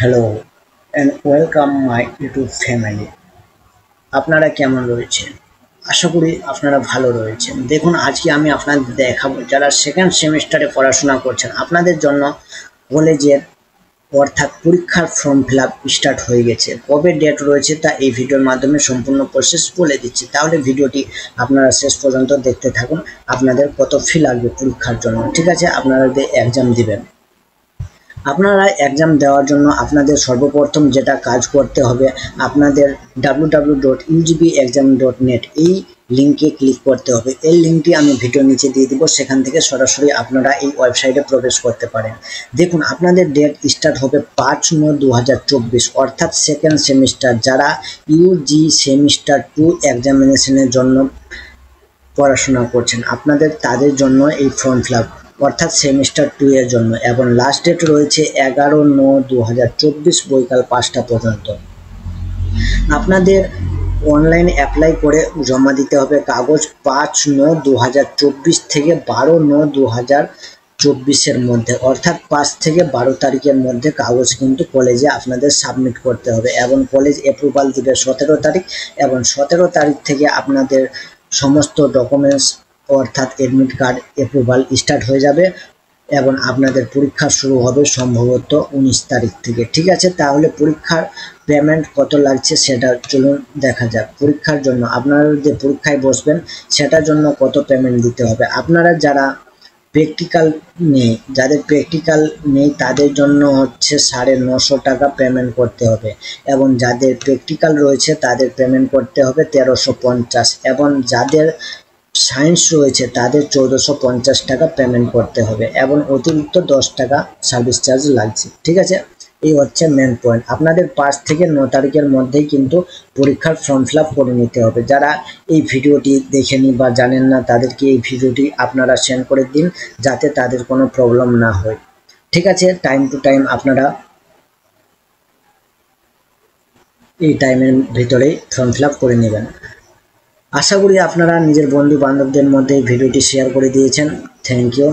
Hello and welcome my YouTube family. আপনারা কেমন রয়েছেন? আশা করি আপনারা ভালো রয়েছেন। দেখুন, আজকে আমি আপনাদের দেখাবো যারা সেকেন্ড সেমিস্টারে পড়াশোনা করছেন আপনাদের জন্য কলেজের অর্থাৎ পরীক্ষার ফর্ম ফিল আপ স্টার্ট হয়ে গেছে। কবে ডেট রয়েছে তা এই ভিডিওর মাধ্যমে সম্পূর্ণ প্রসেস বলে দিচ্ছি। তাহলে ভিডিওটি আপনারা শেষ পর্যন্ত দেখতে থাকুন। আপনাদের কত ফি লাগবে পরীক্ষার জন্য, ঠিক আছে? আপনারা যে এক্সাম দিবেন, আপনারা এক্সাম দেওয়ার জন্য আপনাদের সর্বপ্রথম যেটা কাজ করতে হবে, আপনাদের www.ugbexam.net এই লিঙ্কে ক্লিক করতে হবে। এই লিঙ্কটি আমি ভিডিওর নিচে দিয়ে দিব, সেখান থেকে সরাসরি আপনারা এই ওয়েবসাইটে প্রবেশ করতে পারেন। দেখুন, আপনাদের ডেট স্টার্ট হবে 5/9/2024, অর্থাৎ সেকেন্ড সেমিস্টার যারা ইউজি সেমিস্টার 2 এক্সামিনেশনের জন্য পড়াশোনা করছেন আপনাদের তাদের জন্য এই ফর্ম ফিল আপ, অর্থাৎ সেমিস্টার 2 এর জন্য, এবং লাস্ট ডেট রয়েছে 11/9/2024 বৈকাল 5টা পর্যন্ত। আপনাদের অনলাইনে অ্যাপ্লাই করে জমা দিতে হবে কাগজ 5/9/2024 থেকে 12/9/2024 মধ্যে, অর্থাৎ 5 থেকে 12 তারিখের মধ্যে কাগজ কিন্তু কলেজে আপনাদের সাবমিট করতে হবে, এবং কলেজ অ্যাপ্রুভাল দিবে 17 তারিখ, এবং 17 তারিখ থেকে আপনাদের সমস্ত ডকুমেন্টস অর্থাৎ অ্যাডমিট কার্ড অ্যাপ্রুভাল স্টার্ট হয়ে যাবে, এবং আপনাদের পরীক্ষা শুরু হবে সম্ভবত 19 তারিখ থেকে, ঠিক আছে? তাহলে পরীক্ষার পেমেন্ট কত লাগছে সেটা চলুন দেখা যাক। পরীক্ষার জন্য আপনারা যে পরীক্ষায় বসবেন সেটার জন্য কত পেমেন্ট দিতে হবে। আপনারা যারা প্র্যাকটিক্যাল নেই, যাদের প্র্যাকটিক্যাল নেই তাদের জন্য হচ্ছে 950 টাকা পেমেন্ট করতে হবে, এবং যাদের প্র্যাকটিক্যাল রয়েছে তাদের পেমেন্ট করতে হবে 1350, এবং যাদের সায়েন্স রয়েছে তাদের 1450 টাকা পেমেন্ট করতে হবে, এবং অতিরিক্ত 10 টাকা সার্ভিস চার্জ লাগছে, ঠিক আছে? এই হচ্ছে মেন পয়েন্ট। আপনাদের 5 থেকে 9 তারিখের মধ্যেই কিন্তু পরীক্ষার ফর্ম ফিল আপ করে নিতে হবে। যারা এই ভিডিওটি দেখেনি বা জানেন না তাদেরকে এই ভিডিওটি আপনারা সেন্ড করে দিন, যাতে তাদের কোনো প্রবলেম না হয়, ঠিক আছে? টাইম টু টাইম আপনারা এই টাইমের ভিতরেই ফর্ম ফিল আপ করে নেবেন। আশা করি আপনারা নিজের বন্ধু বান্ধবদের মধ্যে ভিডিওটি শেয়ার করে দিয়েছেন। Thank you.